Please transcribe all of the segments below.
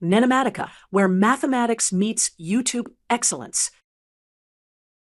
NENOMATICA, where mathematics meets YouTube excellence.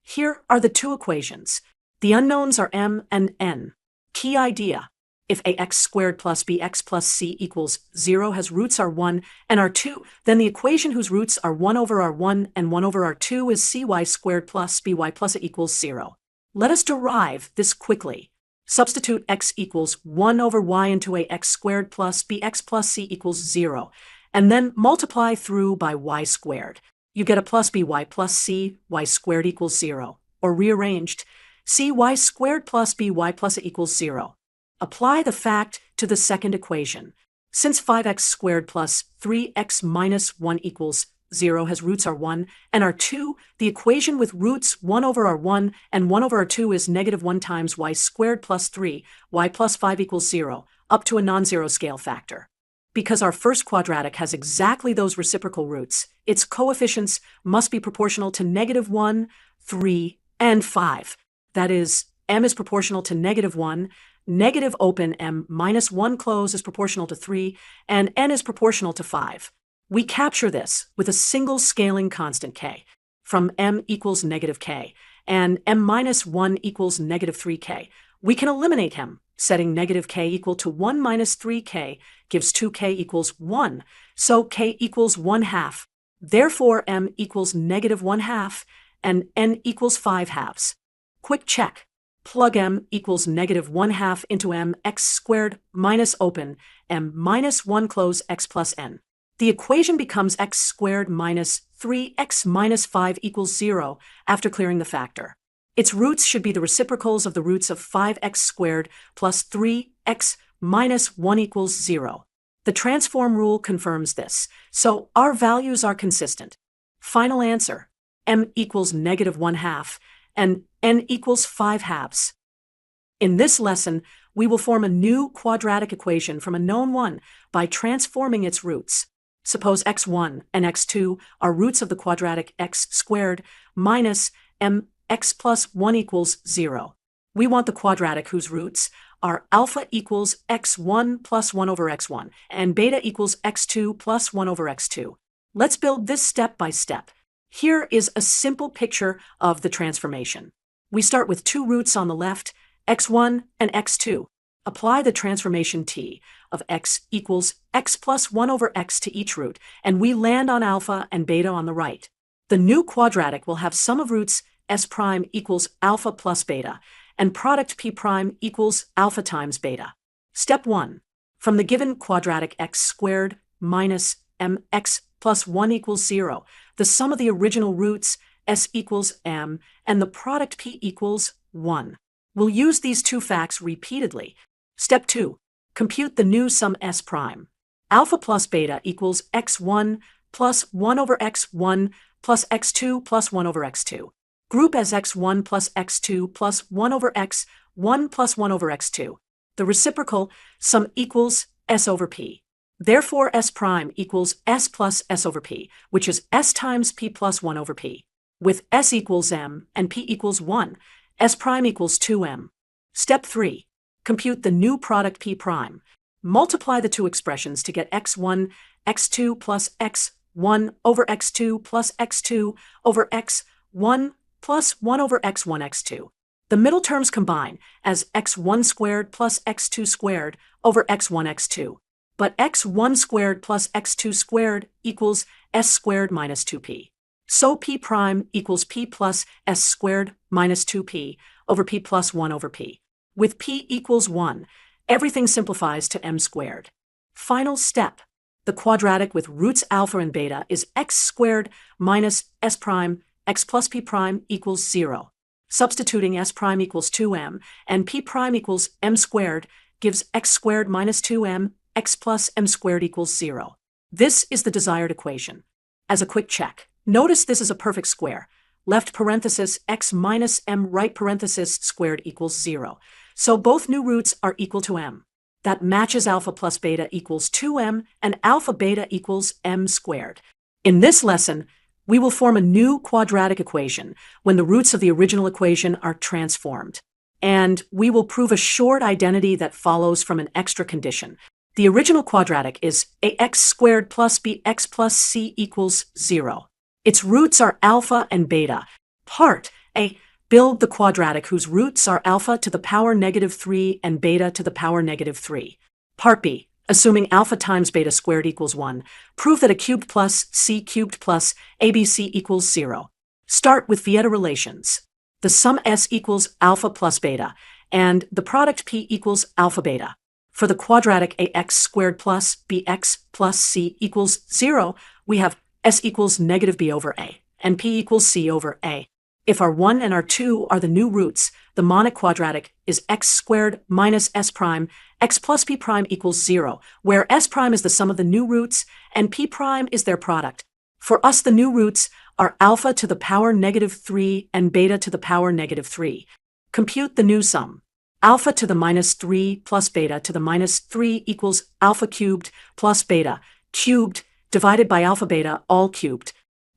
Here are the two equations. The unknowns are m and n. Key idea: if ax squared plus bx plus c equals 0 has roots r1 and r2, then the equation whose roots are 1 over r1 and 1 over r2 is cy squared plus by plus a equals 0. Let us derive this quickly. Substitute x equals 1 over y into ax squared plus bx plus c equals 0, and then multiply through by y squared. You get a plus by plus c y squared equals 0, or rearranged, cy squared plus by plus a equals 0. Apply the fact to the second equation. Since 5x squared plus 3x minus 1 equals 0 has roots r1 and r2, the equation with roots 1 over r1 and 1 over r2 is negative 1 times y squared plus 3, y plus 5 equals 0, up to a non-zero scale factor. Because our first quadratic has exactly those reciprocal roots, its coefficients must be proportional to negative 1, 3, and 5. That is, m is proportional to negative 1, negative open m minus 1 close is proportional to 3, and n is proportional to 5. We capture this with a single scaling constant k, from m equals negative k, and m minus 1 equals negative 3k. We can eliminate him, setting negative k equal to 1 minus 3k gives 2k equals 1, so k equals 1/2. Therefore, m equals negative 1/2, and n equals 5/2. Quick check. Plug m equals negative 1/2 into m x squared minus open m minus 1 close x plus n. The equation becomes x squared minus 3x minus 5 equals 0 after clearing the factor. Its roots should be the reciprocals of the roots of 5x squared plus 3x minus 1 equals 0. The transform rule confirms this, so our values are consistent. Final answer: m equals negative 1/2 and n equals 5/2. In this lesson, we will form a new quadratic equation from a known one by transforming its roots. Suppose x1 and x2 are roots of the quadratic x squared minus mx plus 1 equals 0. We want the quadratic whose roots are alpha equals x1 plus 1 over x1 and beta equals x2 plus 1 over x2. Let's build this step by step. Here is a simple picture of the transformation. We start with two roots on the left, x1 and x2. Apply the transformation t of x equals x plus 1 over x to each root, and we land on alpha and beta on the right. The new quadratic will have sum of roots s prime equals alpha plus beta, and product p prime equals alpha times beta. Step 1. From the given quadratic x squared minus mx plus 1 equals 0, the sum of the original roots s equals m and the product p equals 1. We'll use these two facts repeatedly. Step 2. Compute the new sum s prime. Alpha plus beta equals x1 plus 1 over x1 plus x2 plus 1 over x2. Group as x1 plus x2 plus 1 over x1 plus 1 over x2. The reciprocal sum equals s over p. Therefore, s prime equals s plus s over p, which is s times p plus 1 over p. With s equals m and p equals 1, s prime equals 2m. Step 3. Compute the new product p prime. Multiply the two expressions to get x1, x2 plus x1 over x2 plus x2 over x1 plus 1 over x1 x2. The middle terms combine as x1 squared plus x2 squared over x1 x2. But x1 squared plus x2 squared equals s squared minus 2p. So p prime equals p plus s squared minus 2p over p plus 1 over p. With p equals 1, everything simplifies to m squared. Final step. The quadratic with roots alpha and beta is x squared minus s prime x plus p prime equals 0. Substituting s prime equals 2m and p prime equals m squared gives x squared minus 2m x plus m squared equals 0. This is the desired equation. As a quick check, notice this is a perfect square. Left parenthesis x minus m right parenthesis squared equals 0. So both new roots are equal to m. That matches alpha plus beta equals 2m and alpha beta equals m squared. In this lesson, we will form a new quadratic equation when the roots of the original equation are transformed. And we will prove a short identity that follows from an extra condition. The original quadratic is ax squared plus bx plus c equals 0. Its roots are alpha and beta. Part A. Build the quadratic whose roots are alpha to the power -3 and beta to the power -3. Part B. Assuming alpha times beta squared equals 1, prove that a cubed plus c cubed plus abc equals 0. Start with Vieta relations. The sum s equals alpha plus beta, and the product p equals alpha beta. For the quadratic ax squared plus bx plus c equals 0, we have s equals -b over a, and p equals c over a. If our 1 and our 2 are the new roots, the monic quadratic is x squared minus s prime, x plus p prime equals 0, where s prime is the sum of the new roots and p prime is their product. For us, the new roots are alpha to the power -3 and beta to the power -3. Compute the new sum. Alpha to the -3 plus beta to the -3 equals alpha cubed plus beta cubed divided by alpha beta all cubed.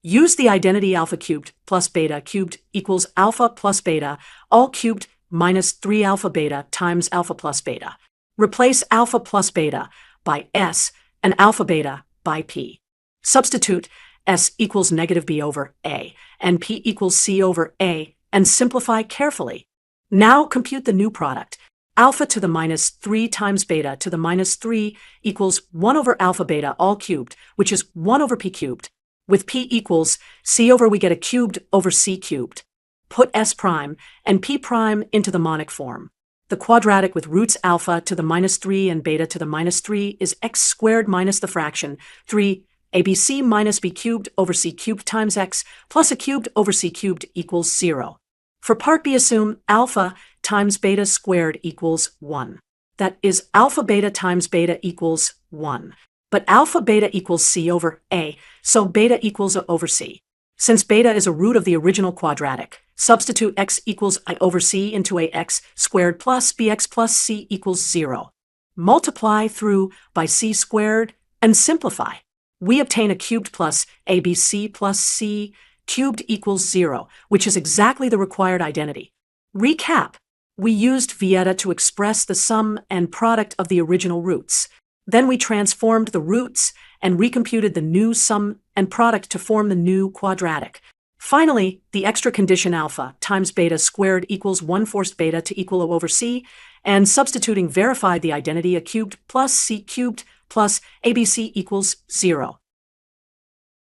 Use the identity alpha cubed plus beta cubed equals alpha plus beta all cubed minus 3 alpha beta times alpha plus beta. Replace alpha plus beta by s and alpha beta by p. Substitute s equals -b over a and p equals c over a and simplify carefully. Now compute the new product. Alpha to the -3 times beta to the -3 equals 1 over alpha beta all cubed, which is 1 over p cubed. With p equals c over, we get a cubed over c cubed. Put s prime and p prime into the monic form. The quadratic with roots alpha to the -3 and beta to the -3 is x squared minus the fraction 3 abc minus b cubed over c cubed times x plus a cubed over c cubed equals 0. For part B, assume alpha times beta squared equals 1. That is, alpha beta times beta equals 1. But alpha beta equals c over a, so beta equals a over c. Since beta is a root of the original quadratic, substitute x equals I over c into ax squared plus bx plus c equals 0. Multiply through by c squared and simplify. We obtain a cubed plus abc plus c cubed equals 0, which is exactly the required identity. Recap. We used Vieta to express the sum and product of the original roots. Then we transformed the roots and recomputed the new sum and product to form the new quadratic. Finally, the extra condition alpha times beta squared equals 1 forced beta to equal O over c, and substituting verified the identity a cubed plus c cubed plus abc equals 0.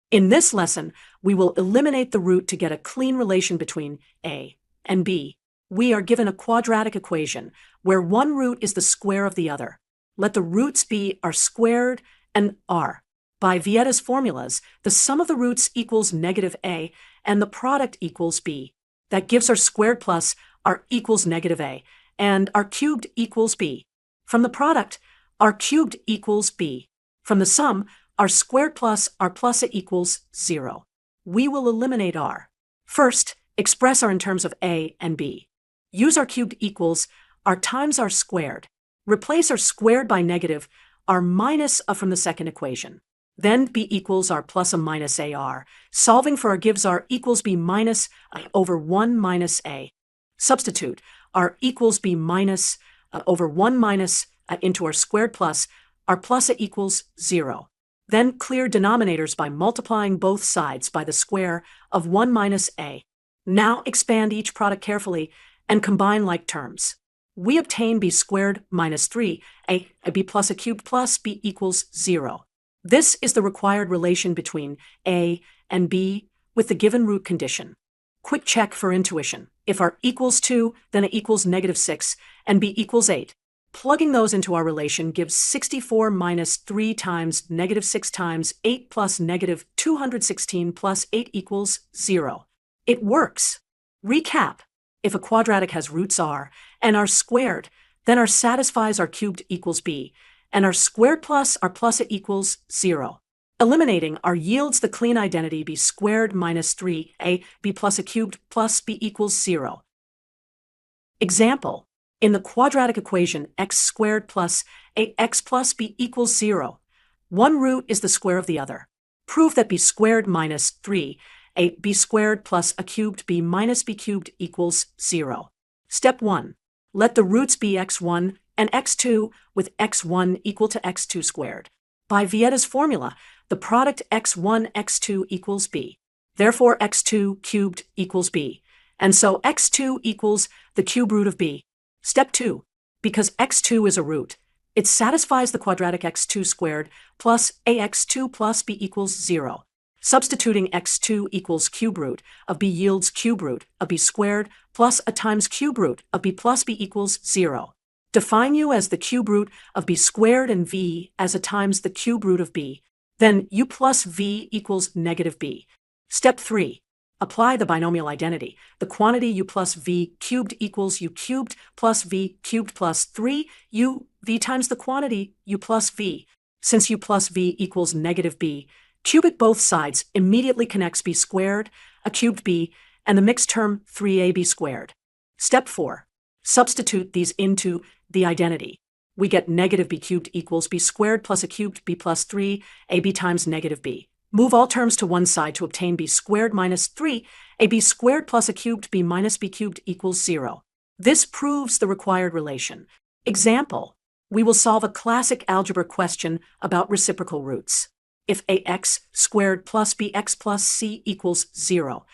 In this lesson, we will eliminate the root to get a clean relation between a and b. We are given a quadratic equation where one root is the square of the other. Let the roots be r squared and r. By Vieta's formulas, the sum of the roots equals -a and the product equals b. That gives r squared plus r equals -a and r cubed equals b. From the product, r cubed equals b. From the sum, r squared plus r plus a equals 0. We will eliminate r. First, express r in terms of a and b. Use r cubed equals r times r squared. Replace r squared by negative r minus a from the second equation. Then b equals r plus a minus ar. Solving for r gives r equals b minus a over 1 minus a. Substitute r equals b minus over 1 minus into r squared plus r plus a equals 0. Then clear denominators by multiplying both sides by the square of 1 minus a. Now expand each product carefully and combine like terms. We obtain b squared minus 3, a b plus a cubed plus b equals 0. This is the required relation between a and b with the given root condition. Quick check for intuition. If r equals 2, then a equals -6, and b equals 8. Plugging those into our relation gives 64 minus 3 times -6 times 8 plus -216 plus 8 equals 0. It works. Recap. If a quadratic has roots r and r squared, then r satisfies r cubed equals b, and r squared plus r plus a equals 0. Eliminating r yields the clean identity b squared minus 3a b plus a cubed plus b equals 0. Example. In the quadratic equation x squared plus ax plus b equals 0, one root is the square of the other. Prove that b squared minus 3 b squared plus a cubed b minus b cubed equals 0. Step 1. Let the roots be x1, and x2 with x1 equal to x2 squared. By Vietta's formula, the product x1, x2 equals b. Therefore, x2 cubed equals b. And so x2 equals the cube root of b. Step 2. Because x2 is a root, it satisfies the quadratic x2 squared plus ax2 plus b equals 0. Substituting x2 equals cube root of b yields cube root of b squared plus a times cube root of b plus b equals 0. Define u as the cube root of b squared and v as a times the cube root of b. Then u plus v equals negative b. Step 3. Apply the binomial identity. The quantity u plus v cubed equals u cubed plus v cubed plus 3 u v times the quantity u plus v. Since u plus v equals negative b, cubic both sides immediately connects b squared, a cubed b, and the mixed term 3ab squared. Step 4. Substitute these into the identity. We get negative b cubed equals b squared plus a cubed b plus 3 ab times negative b. Move all terms to one side to obtain b squared minus 3 ab squared plus a cubed b minus b cubed equals 0. This proves the required relation. Example: we will solve a classic algebra question about reciprocal roots. If ax squared plus bx plus c equals 0,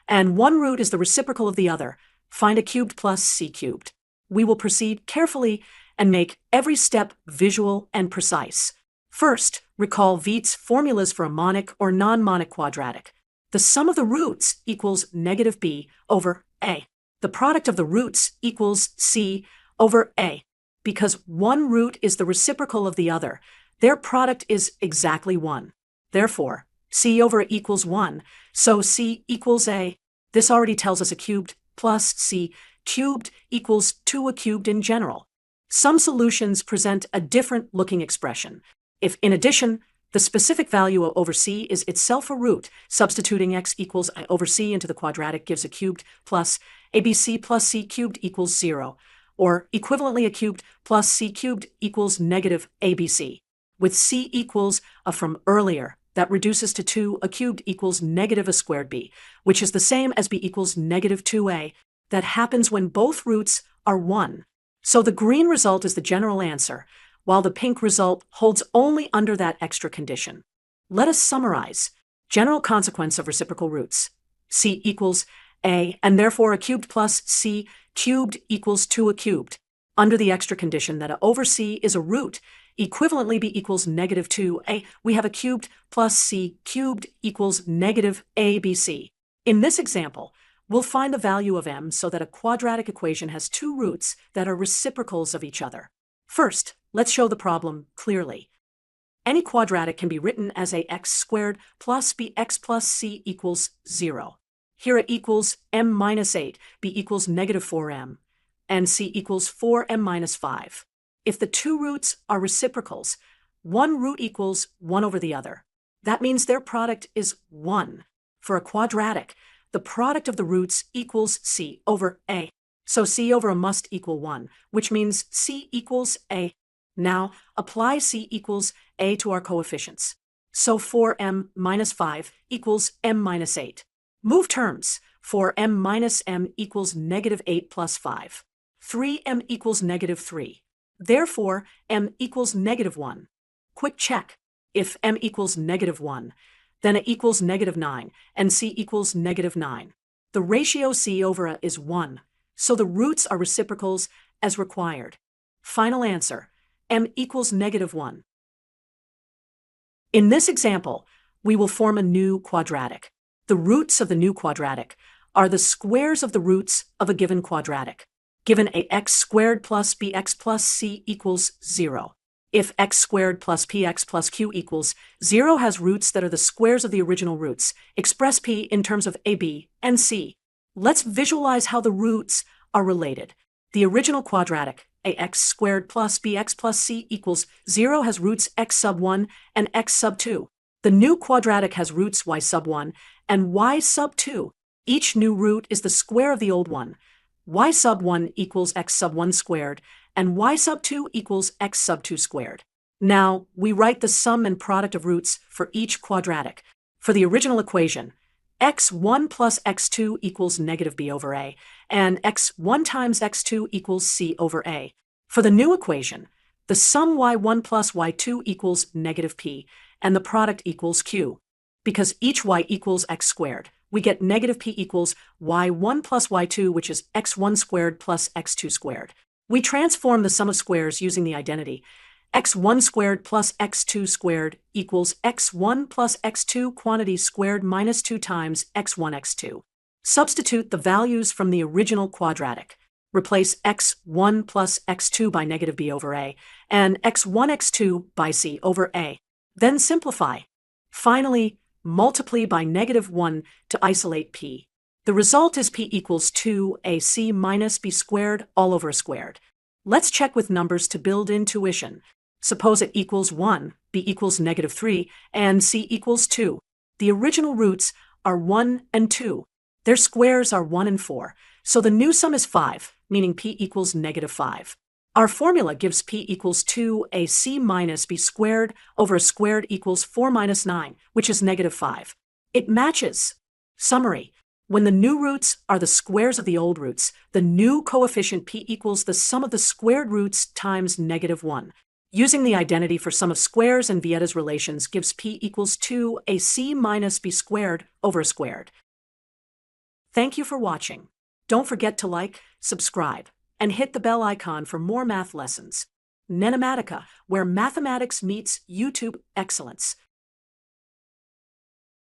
and one root is the reciprocal of the other, find a cubed plus c cubed. We will proceed carefully and make every step visual and precise. First, recall Vietta's formulas for a monic or non-monic quadratic. The sum of the roots equals negative b over a. The product of the roots equals c over a. Because one root is the reciprocal of the other, their product is exactly 1. Therefore, c over a equals 1, so c equals a. This already tells us a cubed plus c cubed equals 2 a cubed in general. Some solutions present a different looking expression. If, in addition, the specific value over c is itself a root, substituting x equals I over c into the quadratic gives a cubed plus abc plus c cubed equals 0, or equivalently a cubed plus c cubed equals negative abc. With c equals a from earlier, that reduces to 2 a cubed equals negative a squared b, which is the same as b equals negative 2a. That happens when both roots are 1. So the green result is the general answer, while the pink result holds only under that extra condition. Let us summarize. General consequence of reciprocal roots. C equals a, and therefore a cubed plus c cubed equals 2 a cubed. Under the extra condition that a over c is a root, equivalently b equals negative 2a, we have a cubed plus c cubed equals negative abc. In this example, we'll find the value of m so that a quadratic equation has two roots that are reciprocals of each other. First, let's show the problem clearly. Any quadratic can be written as ax squared plus bx plus c equals 0. Here it equals m minus 8, b equals negative 4m, and c equals 4m minus 5. If the two roots are reciprocals, one root equals 1 over the other. That means their product is 1. For a quadratic, the product of the roots equals c over a. So c over a must equal 1, which means c equals a. Now, apply c equals a to our coefficients. So 4m minus 5 equals m minus 8. Move terms. 4m minus m equals negative 8 plus 5. 3m equals negative 3. Therefore, m equals negative 1. Quick check. If m equals negative 1, then it equals negative 9, and c equals negative 9. The ratio c over a is 1, so the roots are reciprocals as required. Final answer, m equals negative 1. In this example, we will form a new quadratic. The roots of the new quadratic are the squares of the roots of a given quadratic. Given ax squared plus bx plus c equals 0. If x squared plus px plus q equals 0 has roots that are the squares of the original roots, express p in terms of a, b, and c. Let's visualize how the roots are related. The original quadratic, ax squared plus bx plus c equals 0 has roots x sub 1 and x sub 2. The new quadratic has roots y sub 1 and y sub 2. Each new root is the square of the old one. Y sub 1 equals x sub 1 squared, and y sub 2 equals x sub 2 squared. Now, we write the sum and product of roots for each quadratic. For the original equation, x1 plus x2 equals negative b over a, and x1 times x2 equals c over a. For the new equation, the sum y1 plus y2 equals negative p, and the product equals q. Because each y equals x squared, we get negative p equals y1 plus y2, which is x1 squared plus x2 squared. We transform the sum of squares using the identity x1 squared plus x2 squared equals x1 plus x2 quantities squared minus 2 times x1 x2. Substitute the values from the original quadratic. Replace x1 plus x2 by negative b over a, and x1 x2 by c over a. Then simplify. Finally, multiply by negative 1 to isolate p. The result is p equals 2ac minus b squared all over squared. Let's check with numbers to build intuition. Suppose it equals 1, b equals negative 3, and c equals 2. The original roots are 1 and 2. Their squares are 1 and 4, so the new sum is 5, meaning p equals negative 5. Our formula gives p equals 2ac minus b squared over a squared equals 4 minus 9, which is negative 5. It matches. Summary. When the new roots are the squares of the old roots, the new coefficient p equals the sum of the squared roots times negative 1. Using the identity for sum of squares and Vieta's relations gives p equals 2ac minus b squared over a squared. Thank you for watching. Don't forget to like, subscribe, and hit the bell icon for more math lessons. NENOMATICA, where mathematics meets YouTube excellence.